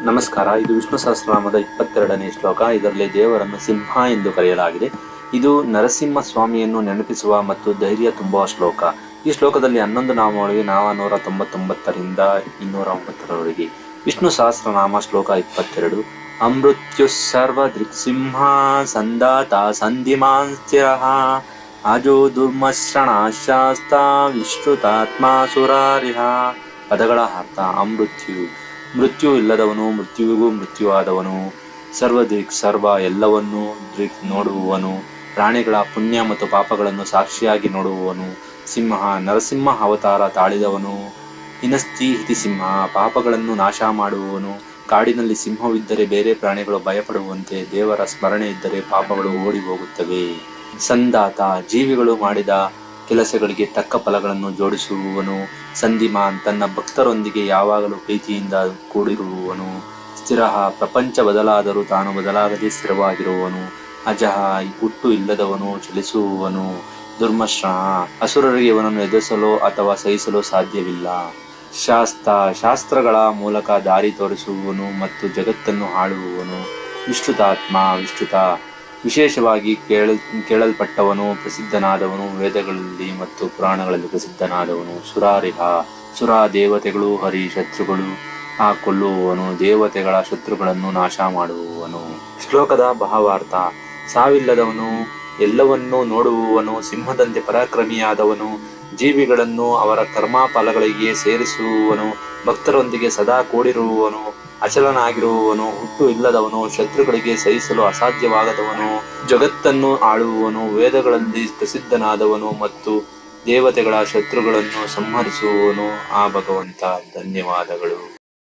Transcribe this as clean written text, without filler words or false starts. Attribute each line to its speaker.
Speaker 1: ನಮಸ್ಕಾರ. ಇದು ವಿಷ್ಣು ಸಹಸ್ರನಾಮದ 22ನೇ ಶ್ಲೋಕ. ಇದರಲ್ಲಿ ದೇವರನ್ನು ಸಿಂಹ ಎಂದು ಕರೆಯಲಾಗಿದೆ. ಇದು ನರಸಿಂಹ ಸ್ವಾಮಿಯನ್ನು ನೆನಪಿಸುವ ಮತ್ತು ಧೈರ್ಯ ತುಂಬುವ ಶ್ಲೋಕ. ಈ ಶ್ಲೋಕದಲ್ಲಿ 11 ನಾಮಗಳಿವೆ. 199ರಿಂದ 209ರವರೆಗೆ. ವಿಷ್ಣು ಸಹಸ್ರನಾಮ ಶ್ಲೋಕ 22. ಅಮೃತ್ಯು ಸರ್ವ ದೃಕ್ಸಿಂಹ ಸಂದಾತ ಸಂಧಿಮಾನ್ ಸ್ಥಿರಃ ಅಜೋ ದುರ್ಮಶ್ರಣಾಶಾಸ್ತ ವಿಶ್ರುತಾತ್ಮ ಸುರಾರಿಹ. ಪದಗಳ ಅರ್ಥ: ಮೃತ್ಯು ಇಲ್ಲದವನು, ಮೃತ್ಯುವಿಗೂ ಮೃತ್ಯುವಾದವನು, ಸರ್ವ ಎಲ್ಲವನ್ನೂ ನೋಡುವವನು, ಪ್ರಾಣಿಗಳ ಪುಣ್ಯ ಮತ್ತು ಪಾಪಗಳನ್ನು ಸಾಕ್ಷಿಯಾಗಿ ನೋಡುವವನು, ಸಿಂಹ ನರಸಿಂಹ ಅವತಾರ ತಾಳಿದವನು, ಹಿನಸ್ತಿ ಇತಿ ಸಿಂಹ ಪಾಪಗಳನ್ನು ನಾಶ ಮಾಡುವವನು. ಕಾಡಿನಲ್ಲಿ ಸಿಂಹವಿದ್ದರೆ ಬೇರೆ ಪ್ರಾಣಿಗಳು ಭಯಪಡುವಂತೆ ದೇವರ ಸ್ಮರಣೆ ಇದ್ದರೆ ಪಾಪಗಳು ಓಡಿ ಹೋಗುತ್ತವೆ. ಸಂದಾತ ಜೀವಿಗಳು ಮಾಡಿದ ಕೆಲಸಗಳಿಗೆ ತಕ್ಕ ಫಲಗಳನ್ನು ಜೋಡಿಸುವವನು. ಸಂಧಿಮಾನ್ ತನ್ನ ಭಕ್ತರೊಂದಿಗೆ ಯಾವಾಗಲೂ ಪ್ರೀತಿಯಿಂದ ಕೂಡಿರುವವನು. ಸ್ಥಿರಃ ಪ್ರಪಂಚ ಬದಲಾದರೂ ತಾನು ಬದಲಾಗದೆ ಸ್ಥಿರವಾಗಿರುವವನು. ಅಜಃ ಹುಟ್ಟು ಇಲ್ಲದವನು, ಚಲಿಸುವವನು. ದುರ್ಮಶ್ರಣ ಅಸುರರಿಗೆ ಇವನನ್ನು ಎದುರಿಸಲು ಅಥವಾ ಸಹಿಸಲು ಸಾಧ್ಯವಿಲ್ಲ. ಶಾಸ್ತ್ರಗಳ ಮೂಲಕ ದಾರಿ ತೋರಿಸುವವನು ಮತ್ತು ಜಗತ್ತನ್ನು ಆಳುವವನು. ವಿಶ್ರುತಾತ್ಮ ವಿಶೇಷವಾಗಿ ಕೇಳಲ್ಪಟ್ಟವನು, ಪ್ರಸಿದ್ಧನಾದವನು, ವೇದಗಳಲ್ಲಿ ಮತ್ತು ಪುರಾಣಗಳಲ್ಲಿ ಪ್ರಸಿದ್ಧನಾದವನು. ಸುರಾರಿಹ ದೇವತೆಗಳು, ಹರಿ ಶತ್ರುಗಳು ಕೊಲ್ಲುವವನು, ದೇವತೆಗಳ ಶತ್ರುಗಳನ್ನು ನಾಶ ಮಾಡುವವನು. ಶ್ಲೋಕದ ಭಾವಾರ್ಥ: ಸಾವಿಲ್ಲದವನು, ಎಲ್ಲವನ್ನೂ ನೋಡುವವನು, ಸಿಂಹದಂತೆ ಪರಾಕ್ರಮಿಯಾದವನು, ಜೀವಿಗಳನ್ನು ಅವರ ಕರ್ಮಫಲಗಳಿಗೆ ಸೇರಿಸುವವನು, ಭಕ್ತರೊಂದಿಗೆ ಸದಾ ಕೂಡಿರುವವನು, ಅಚಲನಾಗಿರುವವನು, ಹುಟ್ಟು ಇಲ್ಲದವನು, ಶತ್ರುಗಳಿಗೆ ಸಹಿಸಲು ಅಸಾಧ್ಯವಾಗದವನು, ಜಗತ್ತನ್ನು ಆಳುವವನು, ವೇದಗಳಲ್ಲಿ ಪ್ರಸಿದ್ಧನಾದವನು ಮತ್ತು ದೇವತೆಗಳ ಶತ್ರುಗಳನ್ನು ಸಂಹರಿಸುವವನು. ಆ ಭಗವಂತ. ಧನ್ಯವಾದಗಳು.